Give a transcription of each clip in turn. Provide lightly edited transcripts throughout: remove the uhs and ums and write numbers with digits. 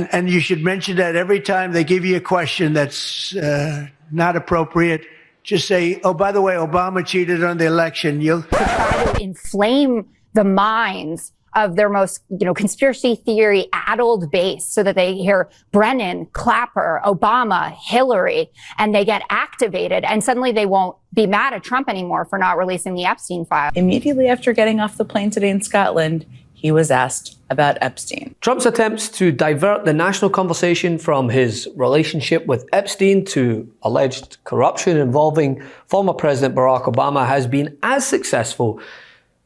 and you should mention that every time they give you a question that's not appropriate. Just say, oh, by the way, Obama cheated on the election. You'll try to inflame the minds of their most, conspiracy theory addled base so that they hear Brennan, Clapper, Obama, Hillary, and they get activated. And suddenly they won't be mad at Trump anymore for not releasing the Epstein file. Immediately after getting off the plane today in Scotland, he was asked about Epstein. Trump's attempts to divert the national conversation from his relationship with Epstein to alleged corruption involving former President Barack Obama has been as successful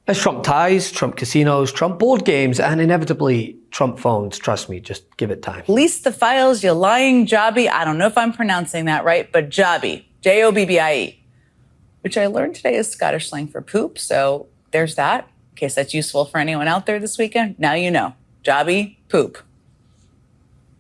as Trump ties, Trump casinos, Trump board games, and inevitably Trump phones. Trust me, just give it time. Release the files, you lying jobby. I don't know if I'm pronouncing that right, but jobby, J-O-B-B-I-E, which I learned today is Scottish slang for poop. So there's that. In case that's useful for anyone out there this weekend, now you know. Jobby, poop.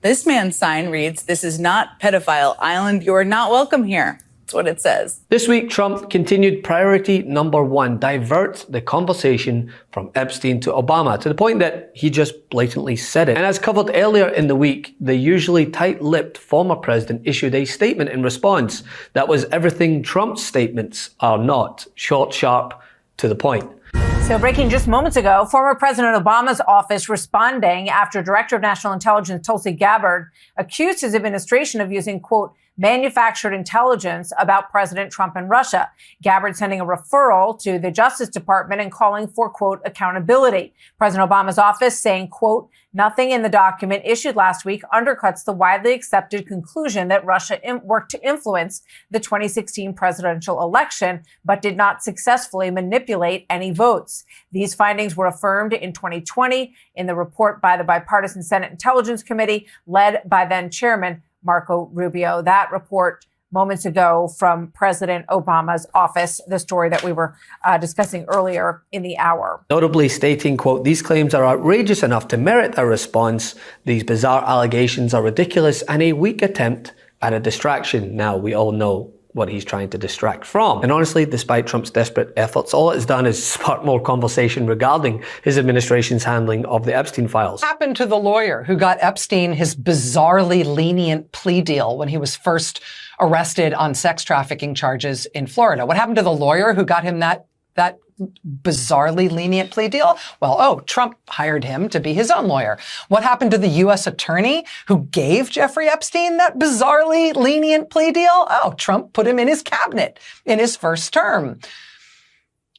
This man's sign reads, "This is not Pedophile Island. You're not welcome here." That's what it says. This week, Trump continued priority number one, divert the conversation from Epstein to Obama, to the point that he just blatantly said it. And as covered earlier in the week, the usually tight-lipped former president issued a statement in response that was everything Trump's statements are not. Short, sharp, to the point. So breaking just moments ago, former President Obama's office responding after Director of National Intelligence Tulsi Gabbard accused his administration of using, quote, manufactured intelligence about President Trump and Russia. Gabbard sending a referral to the Justice Department and calling for, quote, accountability. President Obama's office saying, quote, nothing in the document issued last week undercuts the widely accepted conclusion that Russia worked to influence the 2016 presidential election, but did not successfully manipulate any votes. These findings were affirmed in 2020 in the report by the Bipartisan Senate Intelligence Committee, led by then Chairman Marco Rubio. That report moments ago from President Obama's office, the story that we were discussing earlier in the hour. Notably stating, quote, these claims are outrageous enough to merit a response. These bizarre allegations are ridiculous and a weak attempt at a distraction. Now, we all know what he's trying to distract from. And honestly, despite Trump's desperate efforts, all it's done is spark more conversation regarding his administration's handling of the Epstein files. What happened to the lawyer who got Epstein his bizarrely lenient plea deal when he was first arrested on sex trafficking charges in Florida? What happened to the lawyer who got him that bizarrely lenient plea deal? Well, Trump hired him to be his own lawyer. What happened to the U.S. attorney who gave Jeffrey Epstein that bizarrely lenient plea deal? Trump put him in his cabinet in his first term.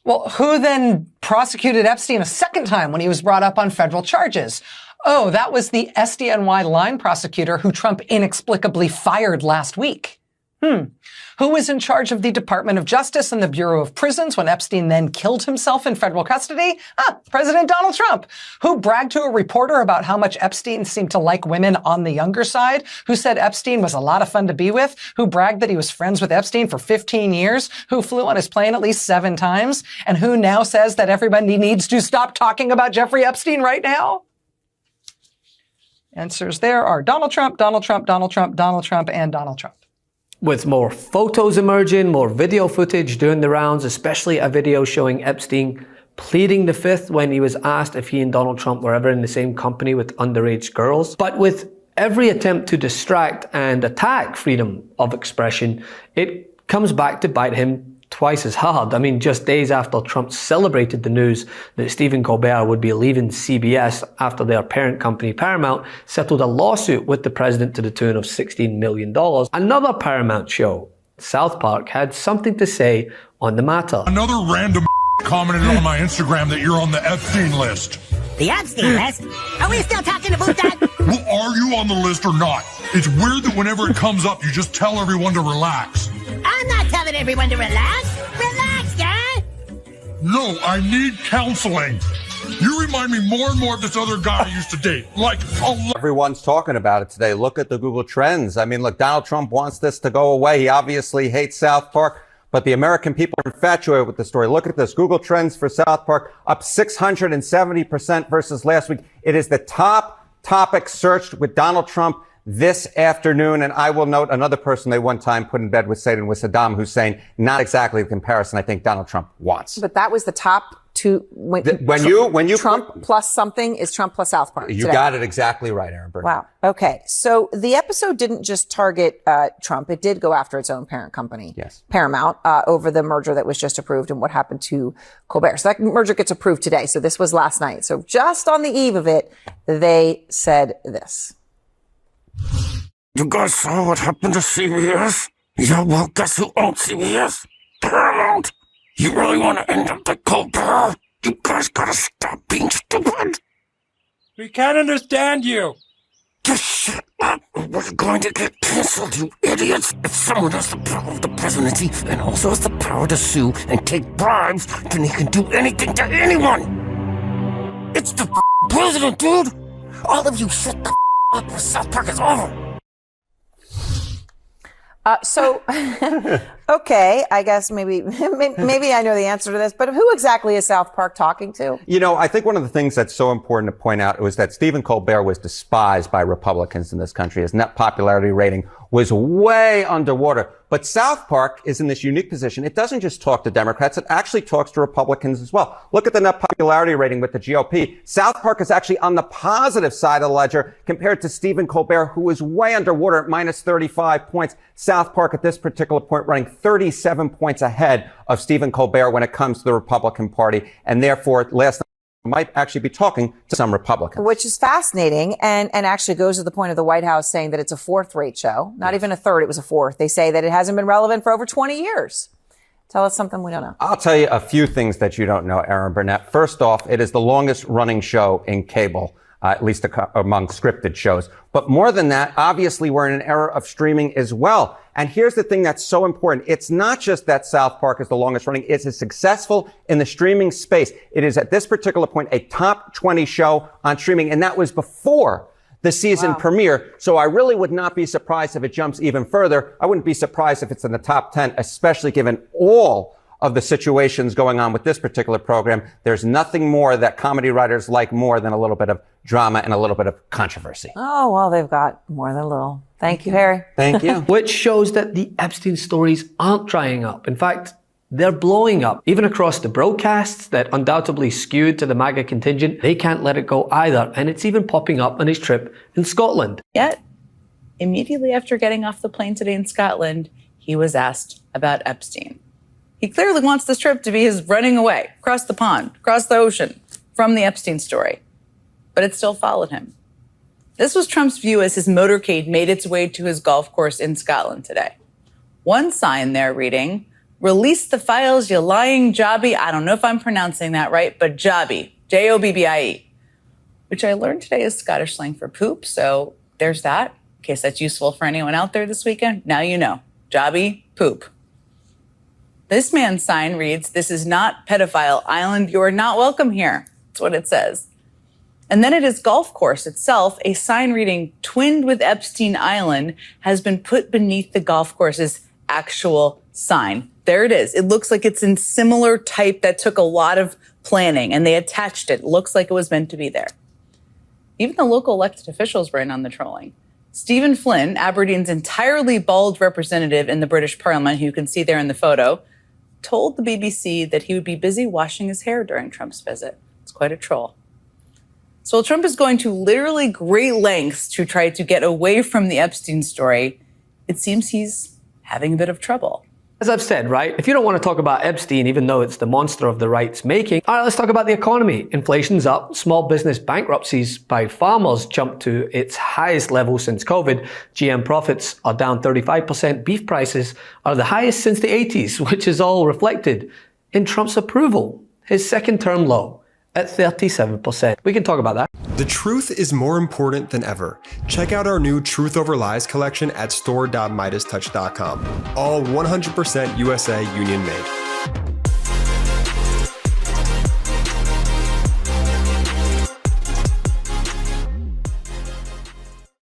Well, who then prosecuted Epstein a second time when he was brought up on federal charges? That was the SDNY line prosecutor who Trump inexplicably fired last week. Who was in charge of the Department of Justice and the Bureau of Prisons when Epstein then killed himself in federal custody? President Donald Trump. Who bragged to a reporter about how much Epstein seemed to like women on the younger side? Who said Epstein was a lot of fun to be with? Who bragged that he was friends with Epstein for 15 years? Who flew on his plane at least 7 times? And who now says that everybody needs to stop talking about Jeffrey Epstein right now? Answers there are Donald Trump, Donald Trump, Donald Trump, Donald Trump, and Donald Trump. With more photos emerging, more video footage doing the rounds, especially a video showing Epstein pleading the fifth when he was asked if he and Donald Trump were ever in the same company with underage girls. But with every attempt to distract and attack freedom of expression, it comes back to bite him twice as hard. I mean, just days after Trump celebrated the news that Stephen Colbert would be leaving CBS after their parent company Paramount settled a lawsuit with the president to the tune of $16 million, another Paramount show, South Park, had something to say on the matter. Another random commented on my Instagram that you're on the Epstein list. The Epstein list? Are we still talking about that? Well, are you on the list or not? It's weird that whenever it comes up, you just tell everyone to relax. I'm not telling everyone to relax. Relax, guy. No, I need counseling. You remind me more and more of this other guy I used to date. Everyone's talking about it today. Look at the Google Trends. I mean, look, Donald Trump wants this to go away. He obviously hates South Park, but the American people are infatuated with the story. Look at this. Google Trends for South Park up 670% versus last week. It is the top topic searched with Donald Trump this afternoon. And I will note another person they one time put in bed with Satan was Saddam Hussein. Not exactly the comparison I think Donald Trump wants. But that was the top two. When you Trump plus something is Trump plus South Park. You got it exactly right, Aaron Burnett. Wow. Okay. So the episode didn't just target Trump. It did go after its own parent company, yes, Paramount, over the merger that was just approved and what happened to Colbert. So that merger gets approved today. So this was last night. So just on the eve of it, they said this. You guys saw what happened to CBS? Yeah, well, guess who owns CBS? Paramount. You really want to end up like Colbert? You guys gotta stop being stupid. We can't understand you. Just shut up or we're going to get canceled, you idiots. If someone has the power of the presidency and also has the power to sue and take bribes, then he can do anything to anyone. It's the president, dude. All of you shut the up or South Park is over. Okay, I guess maybe I know the answer to this, but who exactly is South Park talking to? You know, I think one of the things that's so important to point out was that Stephen Colbert was despised by Republicans in this country. His net popularity rating was way underwater. But South Park is in this unique position. It doesn't just talk to Democrats. It actually talks to Republicans as well. Look at the net popularity rating with the GOP. South Park is actually on the positive side of the ledger compared to Stephen Colbert, who is way underwater at minus 35 points. South Park at this particular point running 37 points ahead of Stephen Colbert when it comes to the Republican Party. And therefore, last night, might actually be talking to some Republicans. Which is fascinating and actually goes to the point of the White House saying that it's a fourth-rate show. Not even a third, it was a fourth. They say that it hasn't been relevant for over 20 years. Tell us something we don't know. I'll tell you a few things that you don't know, Aaron Burnett. First off, it is the longest running show in cable, at least among scripted shows. But more than that, obviously, we're in an era of streaming as well. And here's the thing that's so important. It's not just that South Park is the longest running. It's successful in the streaming space. It is at this particular point a top 20 show on streaming. And that was before the season premiere. So I really would not be surprised if it jumps even further. I wouldn't be surprised if it's in the top 10, especially given all of the situations going on with this particular program. There's nothing more that comedy writers like more than a little bit of drama and a little bit of controversy. Oh, well, they've got more than a little. Thank you, Harry. Thank you. Which shows that the Epstein stories aren't drying up. In fact, they're blowing up. Even across the broadcasts that undoubtedly skewed to the MAGA contingent, they can't let it go either. And it's even popping up on his trip in Scotland. Yet, immediately after getting off the plane today in Scotland, he was asked about Epstein. He clearly wants this trip to be his running away, across the pond, across the ocean, from the Epstein story. But it still followed him. This was Trump's view as his motorcade made its way to his golf course in Scotland today. One sign there reading, "Release the files, you lying jobby." I don't know if I'm pronouncing that right, but jobby, Jobbie, which I learned today is Scottish slang for poop. So there's that. In case that's useful for anyone out there this weekend, now you know. Jobby, poop. This man's sign reads, "This is not Pedophile Island. You are not welcome here." That's what it says. And then at his golf course itself, a sign reading "Twinned with Epstein Island" has been put beneath the golf course's actual sign. There it is. It looks like it's in similar type that took a lot of planning, and they attached it. It looks like it was meant to be there. Even the local elected officials were in on the trolling. Stephen Flynn, Aberdeen's entirely bald representative in the British Parliament, who you can see there in the photo, told the BBC that he would be busy washing his hair during Trump's visit. It's quite a troll. So while Trump is going to literally great lengths to try to get away from the Epstein story, it seems he's having a bit of trouble. As I've said, right, if you don't want to talk about Epstein, even though it's the monster of the right's making, all right, let's talk about the economy. Inflation's up, small business bankruptcies by farmers jumped to its highest level since COVID. GM profits are down 35%. Beef prices are the highest since the 80s, which is all reflected in Trump's approval, his second-term low at 37%. We can talk about that. The truth is more important than ever. Check out our new Truth Over Lies collection at store.MeidasTouch.com. All 100% USA union made.